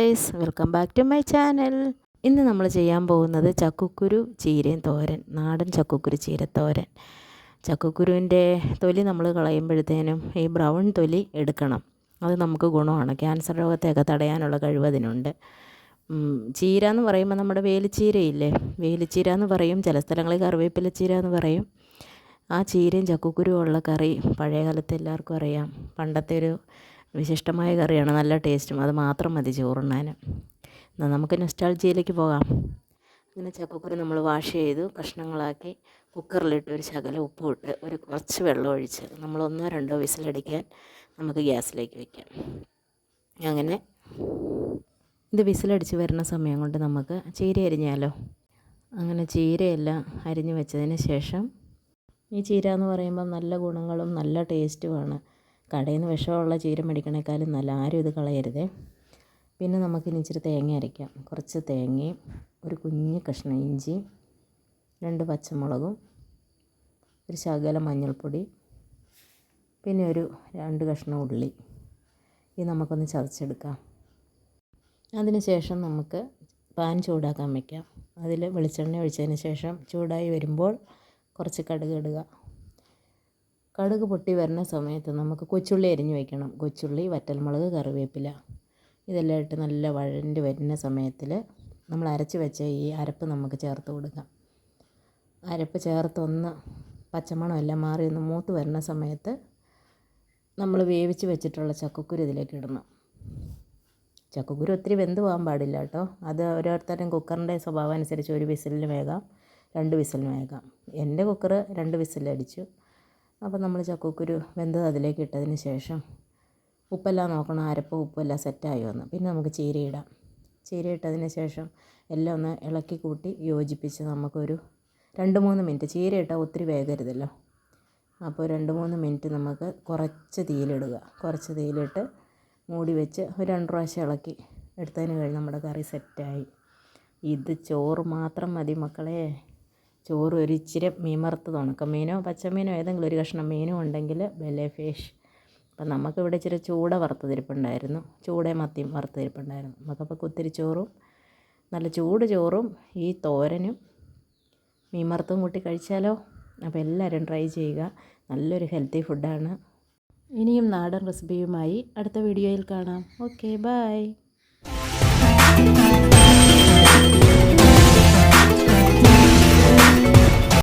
Guys, welcome back to my channel. ഇന്ന് നമ്മൾ ചെയ്യാൻ പോകുന്നത് ചക്കക്കുരു ചീരയും തോരൻ, നാടൻ ചക്കക്കുരു ചീരത്തോരൻ. ചക്കക്കുരുവിൻ്റെ തൊലി നമ്മൾ കളയുമ്പോഴത്തേനും ഈ ബ്രൗൺ തൊലി എടുക്കണം. അത് നമുക്ക് ഗുണമാണ്. ക്യാൻസർ രോഗത്തെയൊക്കെ തടയാനുള്ള കഴിവ് അതിനുണ്ട്. ചീര എന്ന് പറയുമ്പോൾ നമ്മുടെ വേലിച്ചീരയില്ലേ, വേലിച്ചീര എന്ന് പറയും, ചില സ്ഥലങ്ങളിൽ കറിവേപ്പില ചീര എന്ന് പറയും. ആ ചീരയും ചക്കക്കുരുവും ഉള്ള കറി പഴയ കാലത്ത് എല്ലാവർക്കും അറിയാം. പണ്ടത്തെ ഒരു വിശിഷ്ടമായ കറിയാണ്, നല്ല ടേസ്റ്റും. അത് മാത്രം മതി ചോറുണ്ണാൻ. എന്നാൽ നമുക്ക് നൊസ്റ്റാൾജിയയിലേക്ക് പോകാം. അങ്ങനെ ചക്കക്കുരു നമ്മൾ വാഷ് ചെയ്തു കഷ്ണങ്ങളാക്കി കുക്കറിലിട്ട് ഒരു ശകലം ഉപ്പും ഇട്ട് ഒരു കുറച്ച് വെള്ളം ഒഴിച്ച് നമ്മൾ 1-2 വിസിലടിക്കാൻ നമുക്ക് ഗ്യാസിലേക്ക് വയ്ക്കാം. അങ്ങനെ ഇത് വിസിലടിച്ച് വരുന്ന സമയം കൊണ്ട് നമുക്ക് ചീര അരിഞ്ഞാലോ. അങ്ങനെ ചീരയെല്ലാം അരിഞ്ഞ് വെച്ചതിന് ശേഷം, ഈ ചീര എന്ന് പറയുമ്പം നല്ല ഗുണങ്ങളും നല്ല ടേസ്റ്റുമാണ്. കടയിൽ നിന്ന് വിഷമുള്ള ചീര മേടിക്കണേക്കാളും നല്ല, ആരും ഇത് കളയരുതേ. പിന്നെ നമുക്കിനി ഇച്ചിരി തേങ്ങ അരയ്ക്കാം. കുറച്ച് തേങ്ങയും ഒരു കുഞ്ഞ് കഷ്ണം ഇഞ്ചിയും 2 പച്ചമുളകും ഒരു ശകലം മഞ്ഞൾപ്പൊടി, പിന്നെ ഒരു 2 കഷ്ണം ഉള്ളി. ഇത് നമുക്കൊന്ന് ചതച്ചെടുക്കാം. അതിന് ശേഷം നമുക്ക് പാൻ ചൂടാക്കാൻ വയ്ക്കാം. അതിൽ വെളിച്ചെണ്ണ ഒഴിച്ചതിന് ശേഷം ചൂടായി വരുമ്പോൾ കുറച്ച് കടുക് ഇടുക. കടുക് പൊട്ടി വരുന്ന സമയത്ത് നമുക്ക് കൊച്ചുള്ളി അരിഞ്ഞ് വയ്ക്കണം. കൊച്ചുള്ളി, വറ്റൽമുളക്, കറിവേപ്പില ഇതെല്ലാം ഇട്ട് നല്ല വഴണ്ട് വരുന്ന സമയത്തിൽ നമ്മൾ അരച്ച് വെച്ച ഈ അരപ്പ് നമുക്ക് ചേർത്ത് കൊടുക്കാം. അരപ്പ് ചേർത്തൊന്ന് പച്ചമണം എല്ലാം മാറി ഒന്ന് മൂത്ത് വരുന്ന സമയത്ത് നമ്മൾ വേവിച്ച് വെച്ചിട്ടുള്ള ചക്കക്കുരു ഇതിലേക്ക് ഇടണം. ചക്കക്കുരു ഒത്തിരി വെന്ത് പോകാൻ പാടില്ല കേട്ടോ. അത് ഓരോരുത്തരും കുക്കറിൻ്റെ സ്വഭാവം അനുസരിച്ച് 1 വിസിലിന് വേകാം, 2 വിസിലിന് വേകാം. എൻ്റെ കുക്കർ 2 വിസിലടിച്ചു. അപ്പോൾ നമ്മൾ ചക്കക്കുരു വെന്തത് അതിലേക്ക് ഇട്ടതിന് ശേഷം ഉപ്പെല്ലാം നോക്കണം, അരപ്പ് ഉപ്പെല്ലാം സെറ്റായി വന്നു. പിന്നെ നമുക്ക് ചീര ഇടാം. ചീര ഇട്ടതിന് ശേഷം എല്ലാം ഒന്ന് ഇളക്കി കൂട്ടി യോജിപ്പിച്ച് നമുക്കൊരു 2-3 മിനിറ്റ്, ചീര ഇട്ടാൽ ഒത്തിരി വേഗരുതല്ലോ, അപ്പോൾ 2-3 മിനിറ്റ് നമുക്ക് കുറച്ച് തീയിലിടുക. കുറച്ച് തീയിലിട്ട് മൂടി വെച്ച് ഒരു 2 പ്രാവശ്യം ഇളക്കി എടുത്തതിന് കഴിഞ്ഞ് നമ്മുടെ കറി സെറ്റായി. ഇത് ചോറ് മാത്രം മതി മക്കളെ. ചോറ് ഒരു ഇച്ചിരി മീൻ വറുത്തത്, ഉണക്കമീനോ പച്ചമീനോ ഏതെങ്കിലും ഒരു കഷ്ണം മീനും ഉണ്ടെങ്കിൽ ബെലെ ഫിഷ്. അപ്പം നമുക്കിവിടെ ഇച്ചിരി ചൂട വറുത്തതിരിപ്പുണ്ടായിരുന്നു, ചൂടയും മത്തിയും വറുത്തതിരിപ്പുണ്ടായിരുന്നു. നമുക്കപ്പോൾ കുത്തിരി ചോറും നല്ല ചൂട് ചോറും ഈ തോരനും മീൻ വറുത്തതും കൂട്ടി കഴിച്ചാലോ. അപ്പോൾ എല്ലാവരും ട്രൈ ചെയ്യുക. നല്ലൊരു ഹെൽത്തി ഫുഡാണ്. ഇനിയും നാടൻ റെസിപ്പിയുമായി അടുത്ത വീഡിയോയിൽ കാണാം. Okay, by.